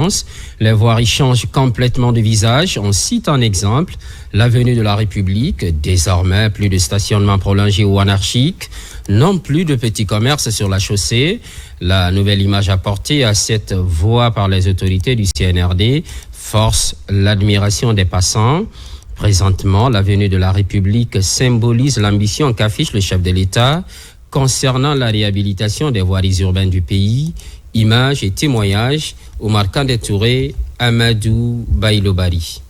France, les voiries changent complètement de visage. On cite un exemple, l'avenue de la République, désormais plus de stationnement prolongé ou anarchique, non plus de petits commerces sur la chaussée. La nouvelle image apportée à cette voie par les autorités du CNRD force l'admiration des passants. Présentement, l'avenue de la République symbolise l'ambition qu'affiche le chef de l'État concernant la réhabilitation des voiries urbaines du pays. Images et témoignages, Omar Kandé Touré, Amadou Baïlobari.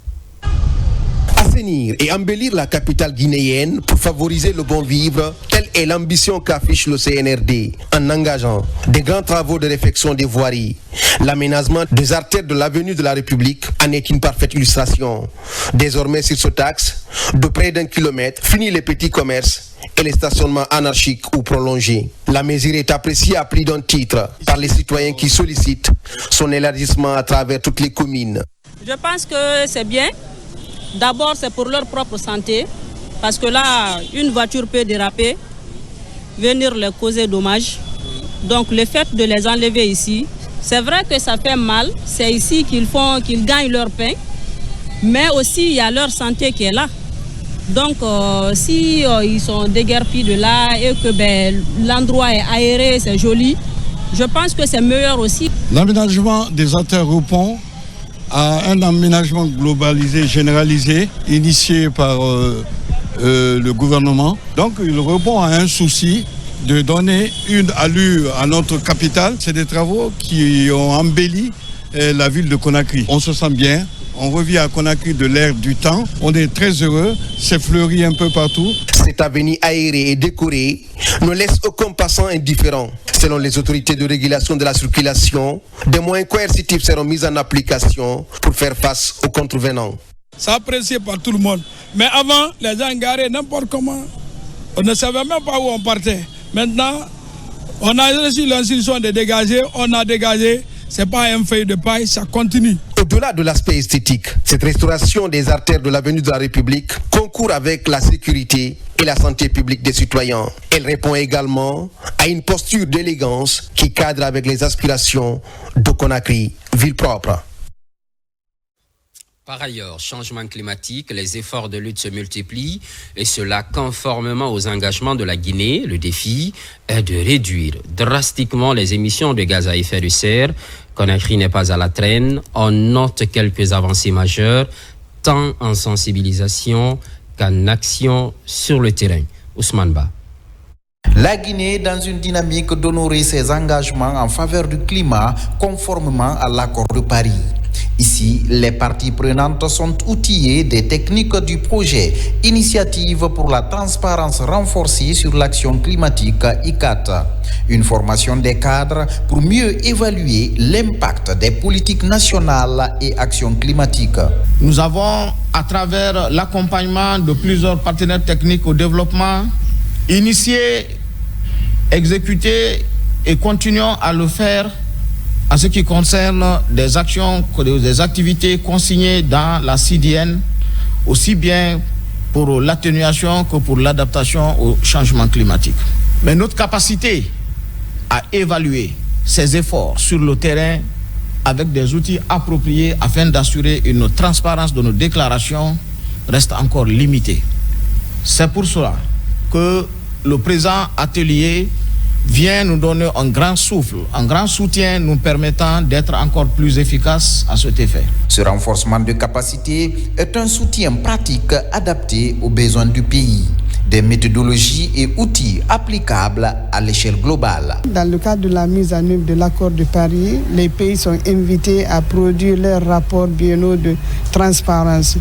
Assainir et embellir la capitale guinéenne pour favoriser le bon vivre, telle est l'ambition qu'affiche le CNRD en engageant des grands travaux de réfection des voiries. L'aménagement des artères de l'avenue de la République en est une parfaite illustration. Désormais sur ce axe, de près d'1 kilomètre, fini les petits commerces et les stationnements anarchiques ou prolongés. La mesure est appréciée à plus d'un titre par les citoyens qui sollicitent son élargissement à travers toutes les communes. Je pense que c'est bien. D'abord, c'est pour leur propre santé, parce que là, une voiture peut déraper, venir leur causer dommage. Donc, le fait de les enlever ici, c'est vrai que ça fait mal. C'est ici qu'ils gagnent leur pain, mais aussi il y a leur santé qui est là. Donc, si ils sont déguerpis de là et que l'endroit est aéré, c'est joli, je pense que c'est meilleur aussi. L'aménagement des artères répond à un aménagement globalisé, généralisé, initié par le gouvernement. Donc il répond à un souci de donner une allure à notre capitale. C'est des travaux qui ont embelli la ville de Conakry. On se sent bien. On revient à Conakry de l'ère du temps. On est très heureux. C'est fleuri un peu partout. Cette avenue aérée et décorée ne laisse aucun passant indifférent. Selon les autorités de régulation de la circulation, des moyens coercitifs seront mis en application pour faire face aux contrevenants. C'est apprécié par tout le monde. Mais avant, les gens garaient n'importe comment. On ne savait même pas où on partait. Maintenant, on a reçu l'instruction de dégager. On a dégagé. Ce n'est pas un feuille de paille, ça continue. Au-delà de l'aspect esthétique, cette restauration des artères de l'avenue de la République concourt avec la sécurité et la santé publique des citoyens. Elle répond également à une posture d'élégance qui cadre avec les aspirations de Conakry, ville propre. Par ailleurs, changement climatique, les efforts de lutte se multiplient et cela conformément aux engagements de la Guinée. Le défi est de réduire drastiquement les émissions de gaz à effet de serre. Conakry n'est pas à la traîne. On note quelques avancées majeures, tant en sensibilisation qu'en action sur le terrain. Ousmane Ba. La Guinée est dans une dynamique d'honorer ses engagements en faveur du climat conformément à l'accord de Paris. Ici, les parties prenantes sont outillées des techniques du projet Initiative pour la transparence renforcée sur l'action climatique ICAT. Une formation des cadres pour mieux évaluer l'impact des politiques nationales et actions climatiques. Nous avons, à travers l'accompagnement de plusieurs partenaires techniques au développement, initié, exécuté et continuons à le faire en ce qui concerne des actions, des activités consignées dans la CDN, aussi bien pour l'atténuation que pour l'adaptation au changement climatique. Mais notre capacité à évaluer ces efforts sur le terrain avec des outils appropriés afin d'assurer une transparence de nos déclarations reste encore limitée. C'est pour cela que le présent atelier vient nous donner un grand souffle, un grand soutien nous permettant d'être encore plus efficaces à cet effet. Ce renforcement de capacité est un soutien pratique adapté aux besoins du pays. Des méthodologies et outils applicables à l'échelle globale. Dans le cadre de la mise en œuvre de l'accord de Paris, les pays sont invités à produire leurs rapports biennaux de transparence.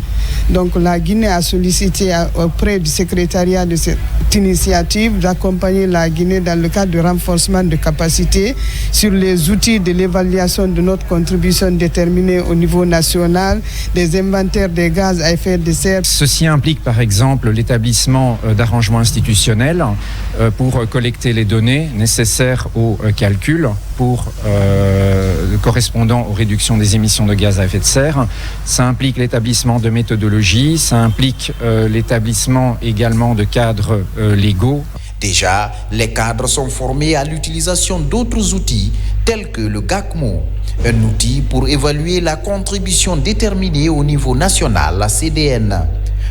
Donc la Guinée a sollicité auprès du secrétariat de cette initiative d'accompagner la Guinée dans le cadre de renforcement de capacité sur les outils de l'évaluation de notre contribution déterminée au niveau national, des inventaires des gaz à effet de serre. Ceci implique par exemple l'établissement d'arrangements institutionnels pour collecter les données nécessaires au calcul correspondant aux réductions des émissions de gaz à effet de serre. Ça implique l'établissement de méthodologies, ça implique l'établissement également de cadres légaux. Déjà, les cadres sont formés à l'utilisation d'autres outils tels que le GACMO. Un outil pour évaluer la contribution déterminée au niveau national, la CDN.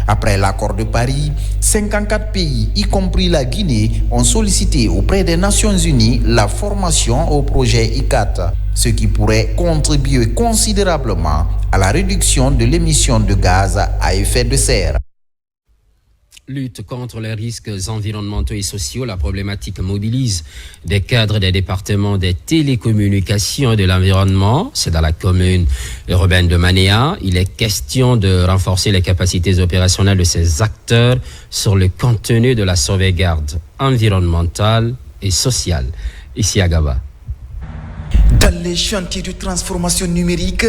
Après l'accord de Paris, 54 pays, y compris la Guinée, ont sollicité auprès des Nations Unies la formation au projet ICAT, ce qui pourrait contribuer considérablement à la réduction de l'émission de gaz à effet de serre. Lutte contre les risques environnementaux et sociaux, la problématique mobilise des cadres des départements des télécommunications et de l'environnement. C'est dans la commune urbaine de Manéa. Il est question de renforcer les capacités opérationnelles de ces acteurs sur le contenu de la sauvegarde environnementale et sociale. Ici à Gaba. Dans les chantiers de transformation numérique,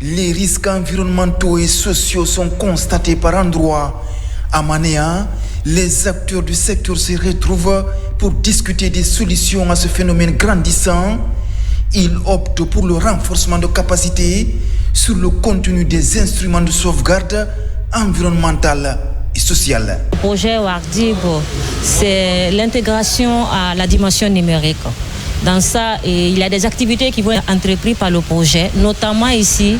les risques environnementaux et sociaux sont constatés par endroits. À Manéa, les acteurs du secteur se retrouvent pour discuter des solutions à ce phénomène grandissant. Ils optent pour le renforcement de capacités sur le contenu des instruments de sauvegarde environnementale et sociale. Le projet Wardib, c'est l'intégration à la dimension numérique. Dans ça, il y a des activités qui vont être entreprises par le projet, notamment ici,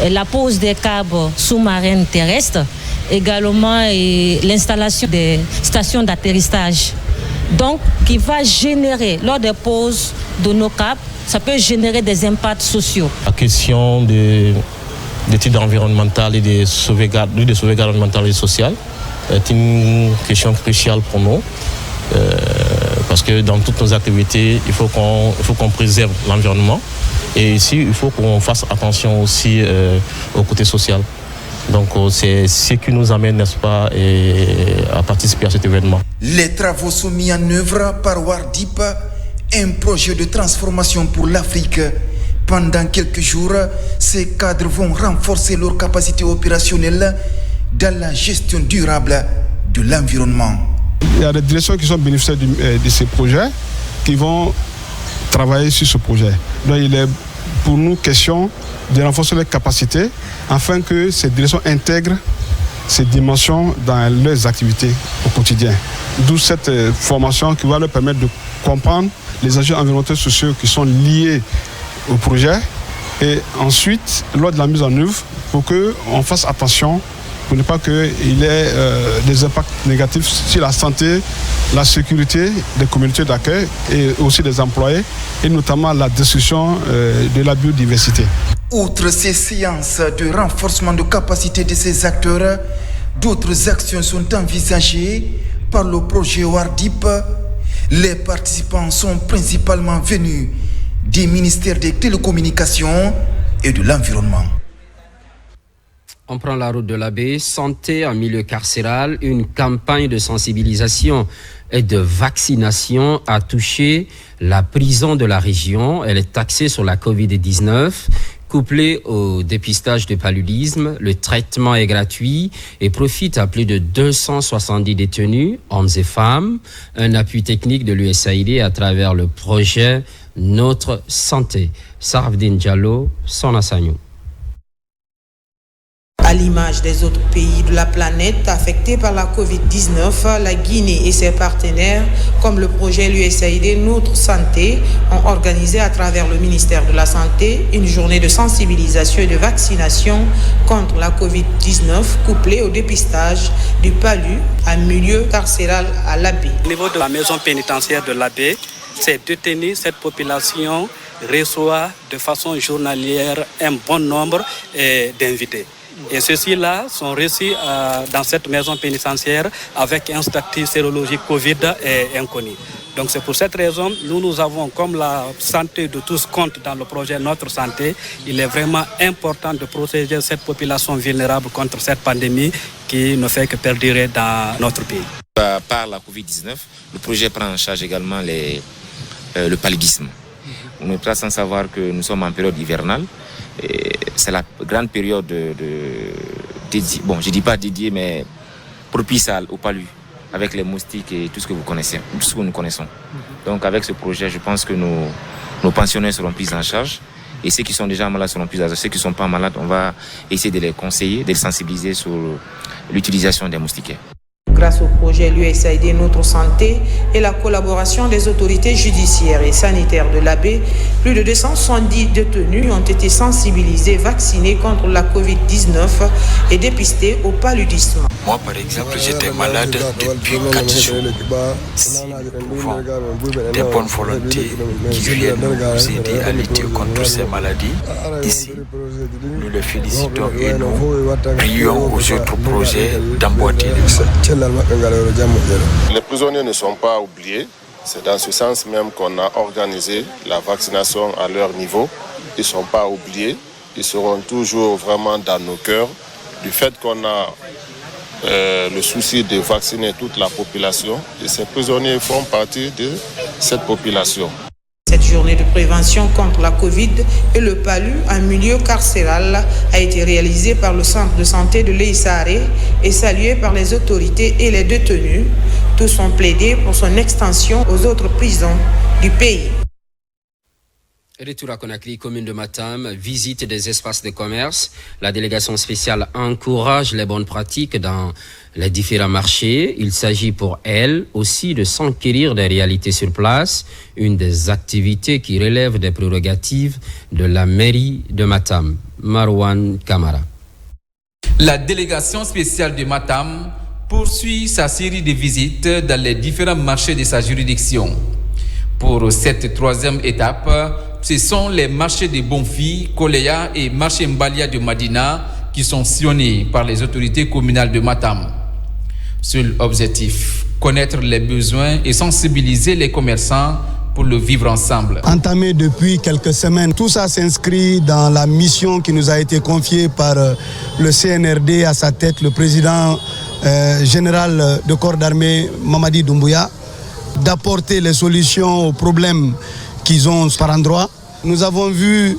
la pose des câbles sous-marins terrestres, également l'installation des stations d'atterrissage. Donc, qui va générer, lors des poses de nos câbles, ça peut générer des impacts sociaux. La question d'études environnementales et de sauvegarde environnementale et sociale est une question cruciale pour nous. Parce que dans toutes nos activités, il faut qu'on préserve l'environnement. Et ici, il faut qu'on fasse attention aussi au côté social. Donc c'est ce qui nous amène, n'est-ce pas, à participer à cet événement. Les travaux sont mis en œuvre par Wardip, un projet de transformation pour l'Afrique. Pendant quelques jours, ces cadres vont renforcer leur capacité opérationnelle dans la gestion durable de l'environnement. Il y a des directions qui sont bénéficiaires de ces projets qui vont travailler sur ce projet. Donc il est pour nous question de renforcer les capacités afin que ces directions intègrent ces dimensions dans leurs activités au quotidien. D'où cette formation qui va leur permettre de comprendre les enjeux environnementaux et sociaux qui sont liés au projet et ensuite, lors de la mise en œuvre, pour qu'on fasse attention pour ne pas qu'il y ait des impacts négatifs sur la santé, la sécurité des communautés d'accueil et aussi des employés, et notamment la destruction de la biodiversité. Outre ces séances de renforcement de capacité de ces acteurs, d'autres actions sont envisagées par le projet Wardip. Les participants sont principalement venus des ministères des télécommunications et de l'environnement. On prend la route de la baie. Santé en milieu carcéral, une campagne de sensibilisation et de vaccination a touché la prison de la région. Elle est axée sur la Covid-19. Couplé au dépistage du paludisme, le traitement est gratuit et profite à plus de 270 détenus, hommes et femmes. Un appui technique de l'USAID à travers le projet Notre Santé. Sarvdin Diallo, Son Assagno. À l'image des autres pays de la planète affectés par la Covid-19, la Guinée et ses partenaires, comme le projet l'USAID Notre Santé, ont organisé à travers le ministère de la Santé une journée de sensibilisation et de vaccination contre la Covid-19 couplée au dépistage du palu en milieu carcéral à la baie. Au niveau de la maison pénitentiaire de la baie, ces détenus, cette population reçoit de façon journalière un bon nombre d'invités. Et ceux-ci-là sont reçus dans cette maison pénitentiaire avec un statut sérologique Covid inconnu. Donc c'est pour cette raison, nous avons, comme la santé de tous compte dans le projet Notre Santé, il est vraiment important de protéger cette population vulnérable contre cette pandémie qui ne fait que perdurer dans notre pays. Par la Covid-19, le projet prend en charge également le paludisme. On n'est pas sans savoir que nous sommes en période hivernale. C'est la grande période dédiée, bon je ne dis pas dédiée, mais propice au palu, avec les moustiques et tout ce que vous connaissez, tout ce que nous connaissons. Donc avec ce projet, je pense que nos pensionnaires seront pris en charge et ceux qui sont déjà malades seront pris en charge. Ceux qui ne sont pas malades, on va essayer de les conseiller, de les sensibiliser sur l'utilisation des moustiquaires. Grâce au projet l'USAID Notre Santé et la collaboration des autorités judiciaires et sanitaires de l'AB, plus de 270 détenus ont été sensibilisés, vaccinés contre la Covid-19 et dépistés au paludisme. Moi, par exemple, j'étais malade depuis 4 jours. Si nous pouvons, des bonnes volontés qui viennent nous aider à lutter contre ces maladies, ici, nous les félicitons et nous prions aux autres projets d'emboîter le pas. Les prisonniers ne sont pas oubliés. C'est dans ce sens même qu'on a organisé la vaccination à leur niveau. Ils ne sont pas oubliés. Ils seront toujours vraiment dans nos cœurs. Du fait qu'on a le souci de vacciner toute la population, et ces prisonniers font partie de cette population. Cette journée de prévention contre la Covid et le palu en milieu carcéral a été réalisée par le centre de santé de l'Eissaré et saluée par les autorités et les détenus. Tous ont plaidé pour son extension aux autres prisons du pays. Retour à Conakry, commune de Matam, visite des espaces de commerce. La délégation spéciale encourage les bonnes pratiques dans les différents marchés. Il s'agit pour elle aussi de s'enquérir des réalités sur place, une des activités qui relève des prérogatives de la mairie de Matam. Marwan Kamara. La délégation spéciale de Matam poursuit sa série de visites dans les différents marchés de sa juridiction. Pour cette troisième étape, ce sont les marchés de Bonfi, Koleya et marché Mbalia de Madina qui sont sillonnés par les autorités communales de Matam. Seul objectif, connaître les besoins et sensibiliser les commerçants pour le vivre ensemble. Entamé depuis quelques semaines, tout ça s'inscrit dans la mission qui nous a été confiée par le CNRD, à sa tête le président général de corps d'armée Mamadi Doumbouya, d'apporter les solutions aux problèmes qu'ils ont par endroit. Nous avons vu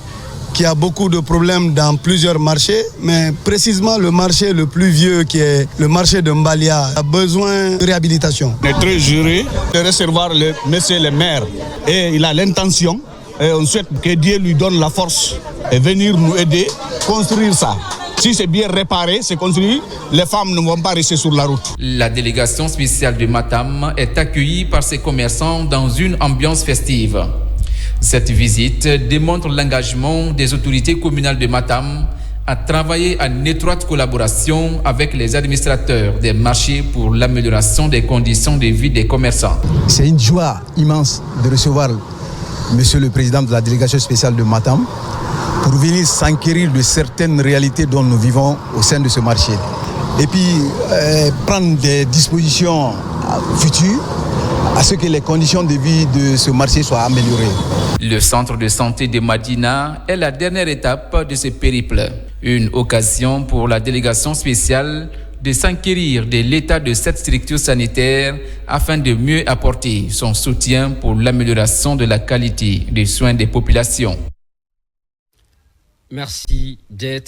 qu'il y a beaucoup de problèmes dans plusieurs marchés, mais précisément le marché le plus vieux, qui est le marché de Mbalia, a besoin de réhabilitation. On est très heureux de recevoir monsieur le maire et il a l'intention, et on souhaite que Dieu lui donne la force et venir nous aider à construire ça. Si c'est bien réparé, c'est construit, les femmes ne vont pas rester sur la route. La délégation spéciale de Matam est accueillie par ses commerçants dans une ambiance festive. Cette visite démontre l'engagement des autorités communales de Matam à travailler en étroite collaboration avec les administrateurs des marchés pour l'amélioration des conditions de vie des commerçants. C'est une joie immense de recevoir monsieur le président de la délégation spéciale de Matam pour venir s'enquérir de certaines réalités dont nous vivons au sein de ce marché. Et puis prendre des dispositions futures à ce que les conditions de vie de ce marché soient améliorées. Le centre de santé de Madina est la dernière étape de ce périple. Une occasion pour la délégation spéciale de s'enquérir de l'état de cette structure sanitaire afin de mieux apporter son soutien pour l'amélioration de la qualité des soins des populations. Merci d'être